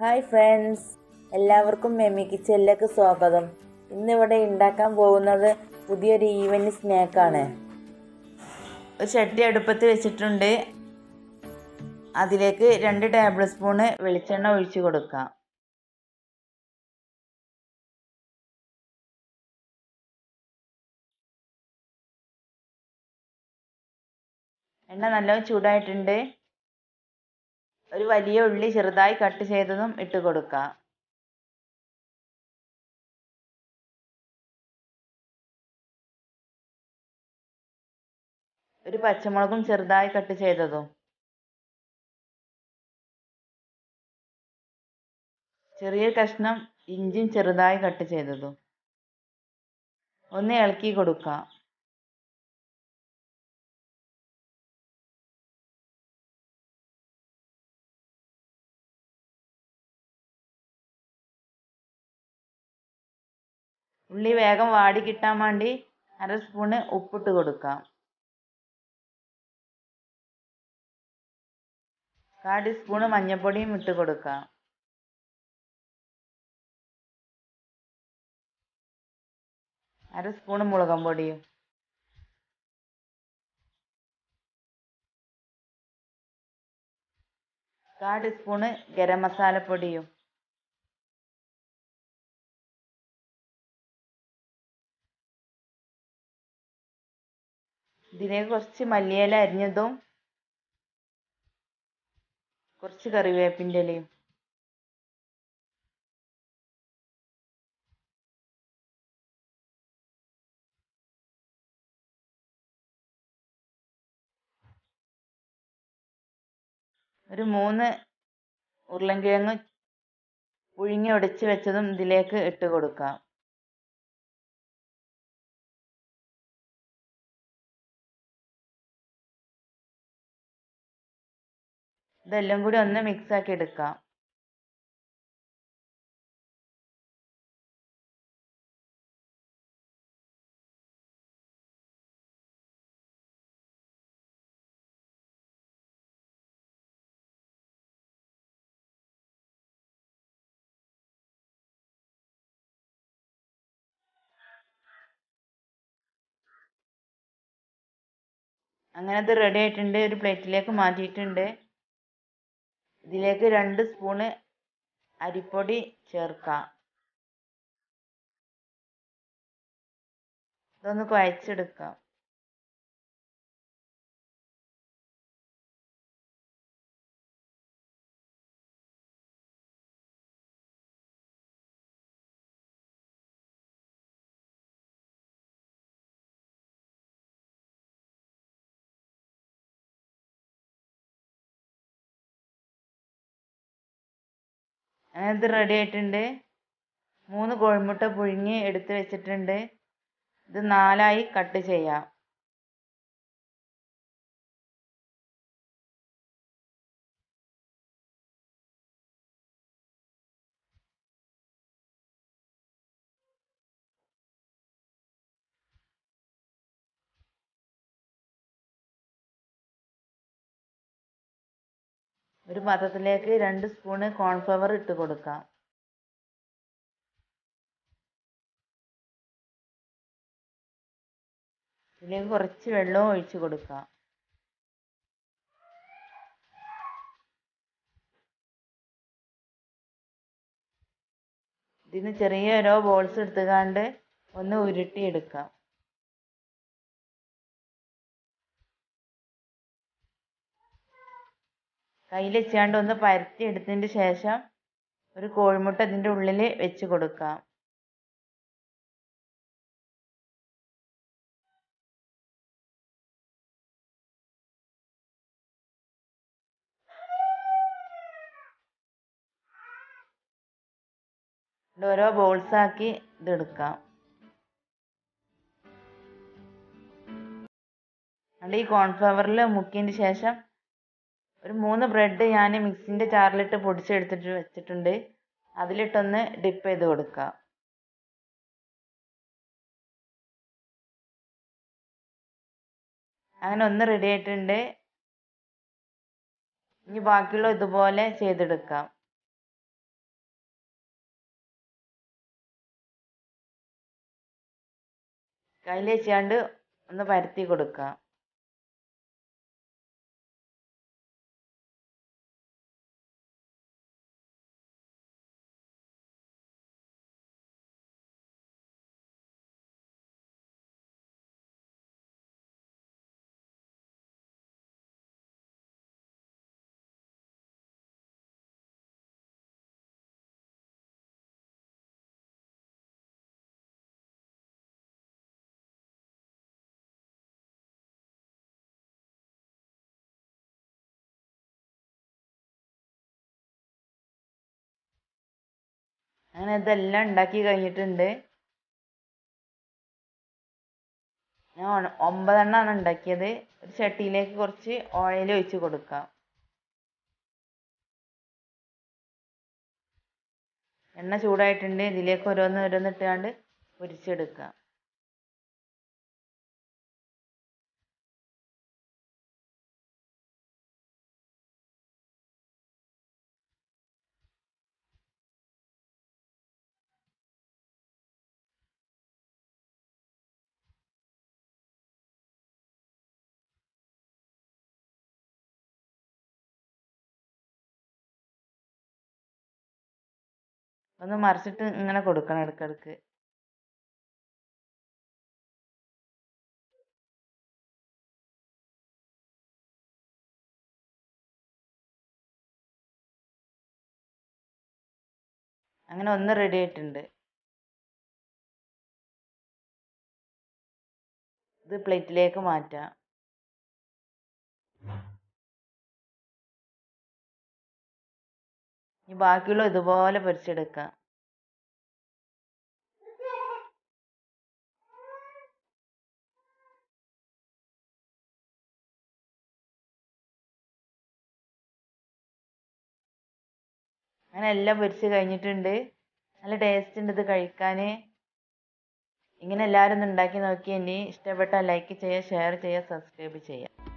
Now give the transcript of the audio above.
Hi friends, എല്ലാവർക്കും മെമ്മി കിച്ചണിലേക്ക് സ്വാഗതം. ഇന്നിവിടെ ഉണ്ടാക്കാൻ പോകുന്നത് പുതിയൊരു ഈവനിങ് സ്നാക്കാണ്. ഒരു ചട്ടി അടുപ്പത്ത് വെച്ചിട്ടുണ്ട്. അതിലേക്ക് 2 ടേബിൾ സ്പൂണ് വെളിച്ചെണ്ണ ഒഴിച്ചു കൊടുക്കാം. എണ്ണ നല്ലോണം ചൂടായിട്ടുണ്ട്. ഒരു വലിയ ഉള്ളി ചെറുതായി കട്ട് ചെയ്തതും ഇട്ട് കൊടുക്കാം. ഒരു പച്ചമുളകും ചെറുതായി കട്ട് ചെയ്തതും, ചെറിയ കഷ്ണം ഇഞ്ചിയും ചെറുതായി കട്ട് ചെയ്തതും ഒന്ന് ഇളക്കി കൊടുക്കാം. ഉള്ളി വേഗം വാടി കിട്ടാൻ വേണ്ടി 1/2 സ്പൂണ് ഉപ്പിട്ട് കൊടുക്കാം. 1/4 ടീസ്പൂണ് മഞ്ഞൾപ്പൊടിയും ഇട്ട് കൊടുക്കാം. 1/2 സ്പൂണ് മുളകും പൊടിയും, 1/4 ടീസ്പൂണ് ഗരം മസാലപ്പൊടിയും, ഇതിലേക്ക് കുറച്ച് മല്ലിയില അരിഞ്ഞതും കുറച്ച് കറിവേപ്പിൻ്റെ ഇലയും, ഒരു 3 ഉരുളൻകിഴങ്ങ് പുഴുങ്ങി ഉടച്ച് വെച്ചതും ഇതിലേക്ക് ഇട്ട് കൊടുക്കാം. ഇതെല്ലാം കൂടി ഒന്ന് മിക്സ് ആക്കി എടുക്കാം. അങ്ങനെ ഇത് റെഡി ആയിട്ടുണ്ട്. ഒരു പ്ലേറ്റിലേക്ക് മാറ്റിയിട്ടുണ്ട്. ഇതിലേക്ക് 2 സ്പൂണ് അരിപ്പൊടി ചേർക്കാം. ഇതൊന്ന് കുഴച്ചെടുക്കാം. അങ്ങനെ ഇത് റെഡി ആയിട്ടുണ്ട്. 3 കോഴിമുട്ട പുഴുങ്ങി എടുത്ത് വെച്ചിട്ടുണ്ട്. ഇത് 4ആയി കട്ട് ചെയ്യാം. ഒരു പാത്രത്തിലേക്ക് 2 സ്പൂണ് കോൺഫ്ലവർ ഇട്ട് കൊടുക്കാം. ഇതിലേക്ക് കുറച്ച് വെള്ളവും ഒഴിച്ച് കൊടുക്കാം. ഇതിന് ചെറിയ ഓരോ ബോൾസ് എടുത്തുകൊണ്ട് ഒന്ന് ഉരുട്ടിയെടുക്കാം. കയ്യിൽ വെച്ചാണ്ട് ഒന്ന് പരത്തി എടുത്തതിന് ശേഷം ഒരു കോഴിമുട്ട ഇതിൻ്റെ ഉള്ളിൽ വെച്ച് കൊടുക്കാം. ഓരോ ബോൾസ് ആക്കി ഇതെടുക്കാം. ഈ കോൺഫ്ലവറിൽ മുക്കിയതിന് ശേഷം ഒരു 3 ബ്രെഡ് ഞാൻ മിക്സിൻ്റെ ജാറിലിട്ട് പൊടിച്ചെടുത്തിട്ട് വെച്ചിട്ടുണ്ട്. അതിലിട്ടൊന്ന് ഡിപ്പ് ചെയ്ത് കൊടുക്കാം. അങ്ങനെ ഒന്ന് റെഡി ആയിട്ടുണ്ട്. ഇനി ബാക്കിയുള്ള ഇതുപോലെ ചെയ്തെടുക്കാം. കയ്യിൽ വെച്ചാണ്ട് ഒന്ന് പരത്തി കൊടുക്കാം. അങ്ങനെ ഇതെല്ലാം ഉണ്ടാക്കി കഴിഞ്ഞിട്ടുണ്ട്. ഞാൻ 9 എണ്ണമാണ് ഉണ്ടാക്കിയത്. ഒരു ചട്ടിയിലേക്ക് കുറച്ച് ഓയിൽ ഒഴിച്ച് കൊടുക്കാം. എണ്ണ ചൂടായിട്ടുണ്ട്. ഇതിലേക്ക് ഓരോന്ന് ഇട്ടുകൊണ്ട് പൊരിച്ചെടുക്കാം. ഒന്ന് മറിച്ചിട്ട് ഇങ്ങനെ കൊടുക്കണം ഇടയ്ക്കിടയ്ക്ക്. അങ്ങനെ ഒന്ന് റെഡി ആയിട്ടുണ്ട്. ഇത് പ്ലേറ്റിലേക്ക് മാറ്റാം. ഇനി ബാക്കിയുള്ള ഇതുപോലെ പൊരിച്ചെടുക്കാം. അങ്ങനെ എല്ലാം പൊരിച്ച് കഴിഞ്ഞിട്ടുണ്ട്. നല്ല ടേസ്റ്റ് ഉണ്ട് ഇത് കഴിക്കാൻ. ഇങ്ങനെ എല്ലാവരും ഒന്ന് ഉണ്ടാക്കി നോക്കിയേ. ഇഷ്ടപ്പെട്ടാൽ ലൈക്ക് ചെയ്യുക, ഷെയർ ചെയ്യുക, സബ്സ്ക്രൈബ് ചെയ്യുക.